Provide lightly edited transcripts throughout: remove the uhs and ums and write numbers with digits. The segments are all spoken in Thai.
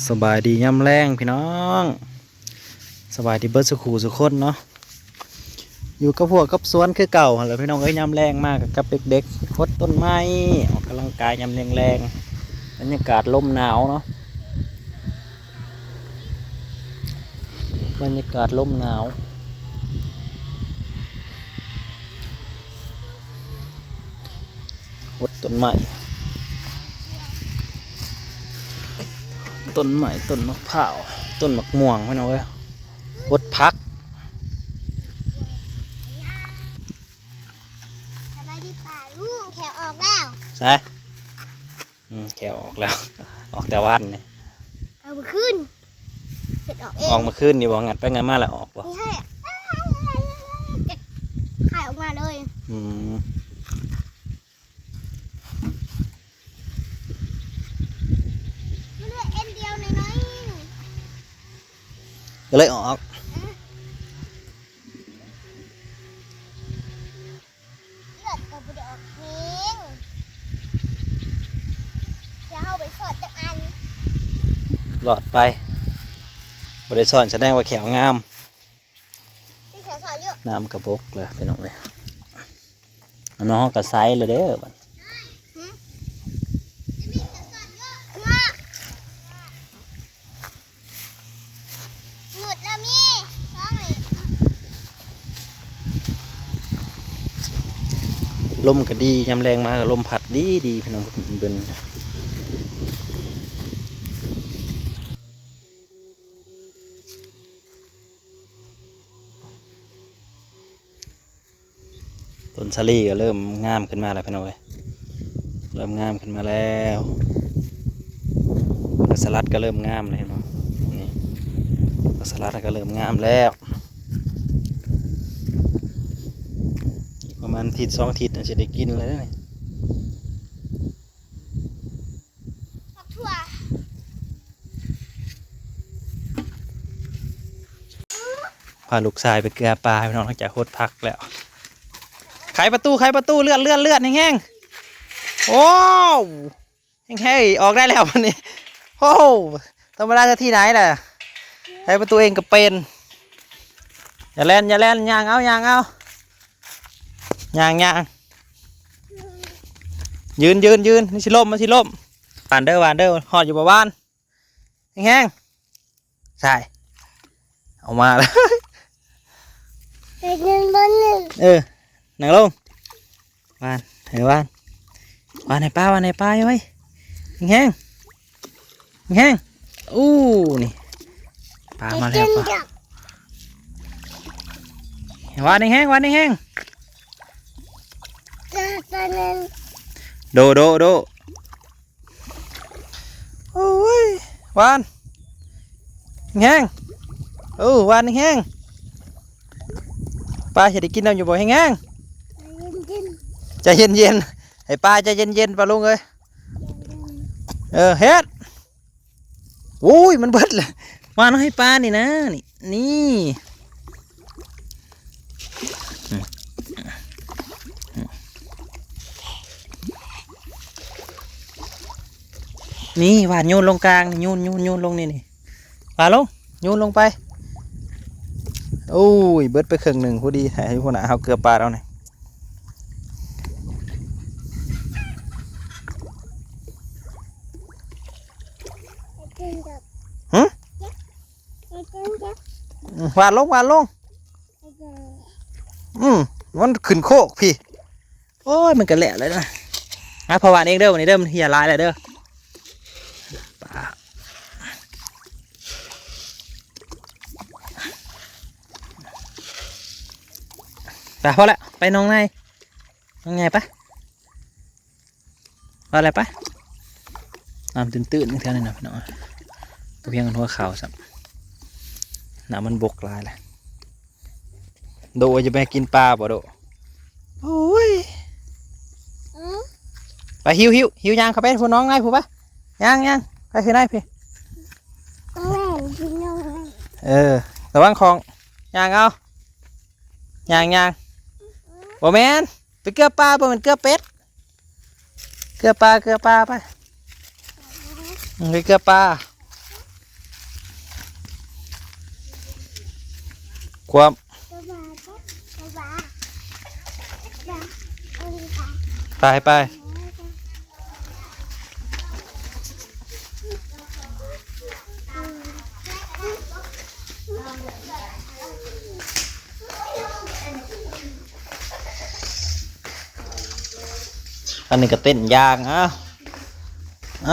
สบายดีย่ำแรงพี่น้องสบายดีเบิร์ดสุขูสุขคนเนาะอยู่กับพวกกับสวนคือเก่าแล้วพี่น้องเอ้ยย่ำแรงมากกับเด็กๆพดต้นไม้ออกกำลังกายย่ำแรงๆบรรยากาศลมหนาวเนาะบรรยากาศลมหนาวพดต้นไม้ต้นมะพร้าวต้นมะม่วงพี่น้องเอ้ยพดพักสบายดีป่าลูกแขวออกแล้วใช่แกออกแล้วออกแต่วันเนี่ย เอามาขึ้นเสร็จออกเอง ออกมาขึ้นนี่บอกงัดไปงัดมาแล้วออกบ่ นี่ให้ขายออกมาเลยมันเหลือเอ็นเดียวน้อย ก็เลยออก ๆเลือดก็ไม่ได้ออกเองจะเอาไปสอดจากอัน หลอดไปบริษัทแสดงว่าแขวงาม ที่แขวสอดเยอะ น้ำกระบกเลยพี่น้องเลยน้องกระไซเลยเด้อบัด มาหยุดแล้วมีร้องเลย ลมก็ดียามแรงมากลมพัดดีพี่น้องเบิ่นต้นสาลี่ก็เริ่มงามขึ้นมาแล้วพี่น้องเลยเริ่มงามขึ้นมาแล้วสลัดก็เริ่มงามเลยเนาะนี่สลัดก็เริ่มงามแล้วประมาณอาทิตย์2 อาทิตย์จะได้กินเลยนะ ผักถั่ว พาลูกชายไปเกลือปลาพี่น้องหลังจากโคตรพักแล้วไขประตูเลื่อนแห้งๆโอ้แห้งๆออกได้แล้ววันนี้โอ้ธรรมดาจะที่ไหนล่ะไขประตูเองก็เป็นอย่าเล่นย่างเอาย่างยืนนี่สิล่มหวานเด้อหอดอยู่บ่บ้านแห้งๆใช่เอามาแล้ว เป็นเงินบนหนึ่ง นั่งลงวานในป้าเว้ยแห้งอู้นี่ปลามาแล้วปลาวานแห้ง จะเป็นเงิน โดโอ้ยวานแห้งวานแห้งปลาจะได้กินน้ำอยู่บ่แห้งใจเย็นให้ปลาใจเย็นปลาลุงเอ้ยเฮ็ดอุ้ยมันเบิดเลยมาน้องให้ปลานี่นะนี่หวานโยนลงกลางโยนลงนี่ปลาลงโยนลงไปโอ้ยเบิดไปครึ่งหนึ่งพอดีให้พวกน่ะเอาเกลือปลาเอาหน่อยหวานลงมันขึ้นโคกพี่โอ้ยมันกระแหละเลยนะพอหวานเองเด้อวันนี้เด้อมันเหี่ยลายเลยเด้อปพอแล้วไปน้องไงปะว่าอะไรปะน้ำตื้นๆนี่เท่านี้นะพี่น้องตัวเพียงกันหัวขาวสับน้ำมันบกลายแหละโดจะไปกินปลาบ่โดโอ้ยไปหิวยางเข้าไปพูน้องไงพูปะยางไปคือไงพี่ระวังของยางเอายางบ่แมนไปเกลือปลาบ่มันเกลือเป็ดเกลือปลาไปไปเกลือปลา ความ ตัวบาตัวบาเอาดีค่ะ ไปอันนี้ก็เต้นยางเอ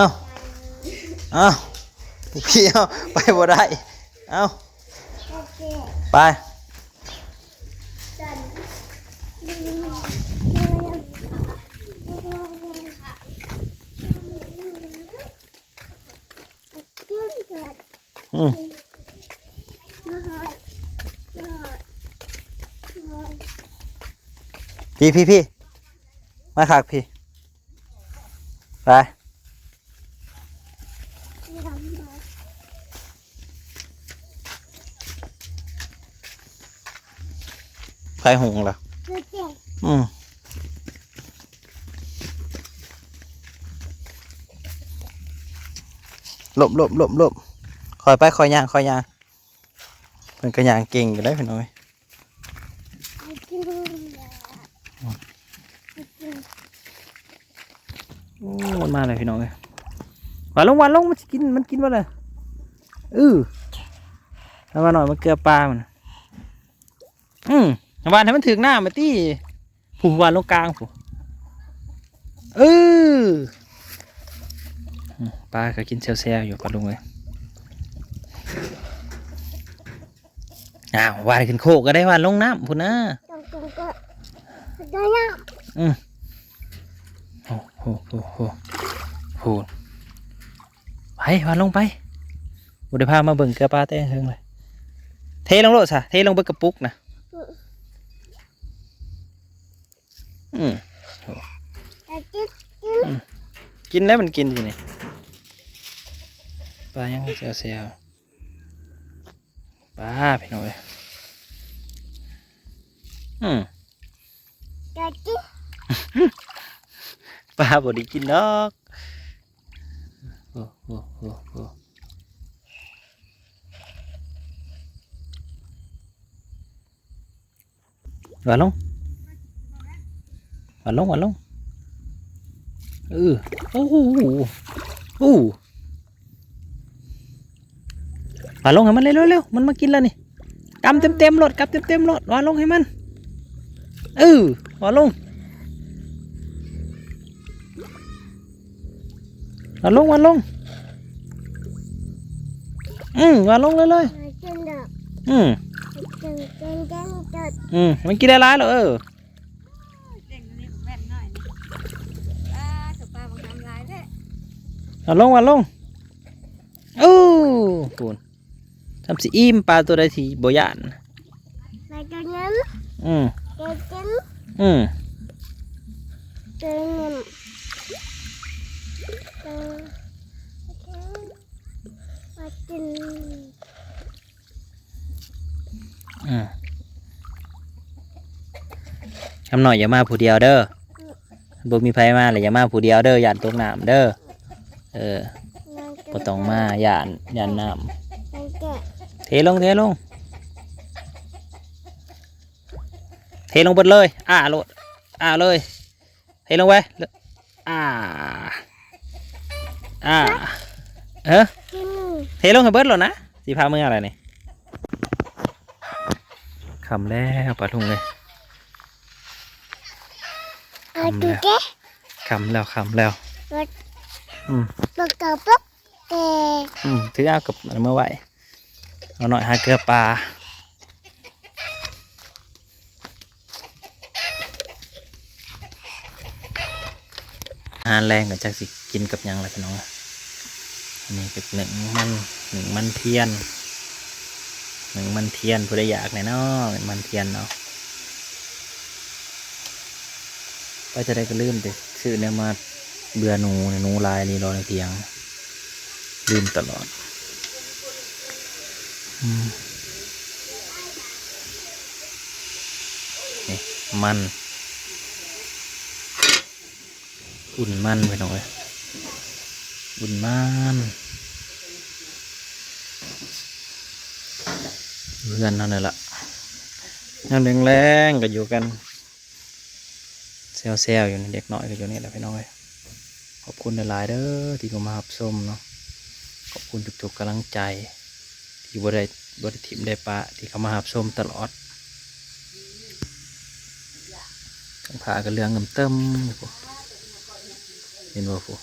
าพี่เอาไปบ่ได้เอา โอเค ไป จันอืมพี่มาขากพี่ไปใครหงล่ะอืมหลบคอยไปคอยย่างมันก็ย่างเก่งอยู่ได้พี่น้อยโอ้มันมาเลยพี่น้องเลยวันลงมันกินว่าเลยแล้วมาหน่อยมันเกลือปลามันวันให้มันถึงหน้ามาตี้ผูวันลงกลางผูปลาก็กินเซลอยู่ปลาลุงเลยวานขึ้นโคกก็ได้วานลงน้ำพูนะได้ยังโอ้ไปวานลงไปบุได้พามาเบิ่งเกลือปลาเต้งเฮงเลยเทลงโลดซะเทลงไปกระปุกนะกินแล้วมันกินสิเนี่ยปลายังเซลปลาพี่น้อยปลาบ่ได้กินดอกวานลงโอ้วานลงให้มันเร็วมันมากินแล้วนี่กำเต็มรถวานลงให้มันวานลงวานลงวานลงเลยมันกินได้ร้ายเหรอวานลงปูนทำสิอิ่มปลาตัวใดที่บ่ยานไปตัวนั้นตัวคำหน่อยอย่ามาผู้เดียวเด้อบ่มีไผมาเลยอย่ามาผู้เดียวเด้อย่านตกน้ำเด้อบ่ต้องมาย่านน้ำเทลงเทลงเบิดเลยโลดเลยเทลงไปเทลงให้เบิดหรอนะสีพามืออะไรนี่คำแล้วปลาทุ่งเลยคำแล้วถือเอากับเมื่อไหวเอาหน่อยหาเกลือปลาอาหารแรงกับจักสิกินกับยังไรพี่น้องนี่เป็นหนึ่งมันเทียนผู้ใดอยากไหนเนาะมันเทียนเนาะไปจะได้ก็ลืมแต่ซื้อเนี่ยมาเบื่อหนูลายนี่รอในเตียงลืมตลอดนี่มันอุ่นมันไปหน่อยอุ่นมันเพื่อนนั่นเลยล่ะ ยามแรงๆก็อยู่กันเซลอยู่นี่เด็กน้อยก็อยู่นี่แหละพี่น้องเอ้ยขอบคุณหลายๆเด้อที่เข้ามารับชมเนาะขอบคุณทุกๆกำลังใจที่บ่ได้ถิ่มได้ปะที่เข้ามารับชมตลอดทั้งพากันเรื่องเงิมเติมเห็นบ่ฟู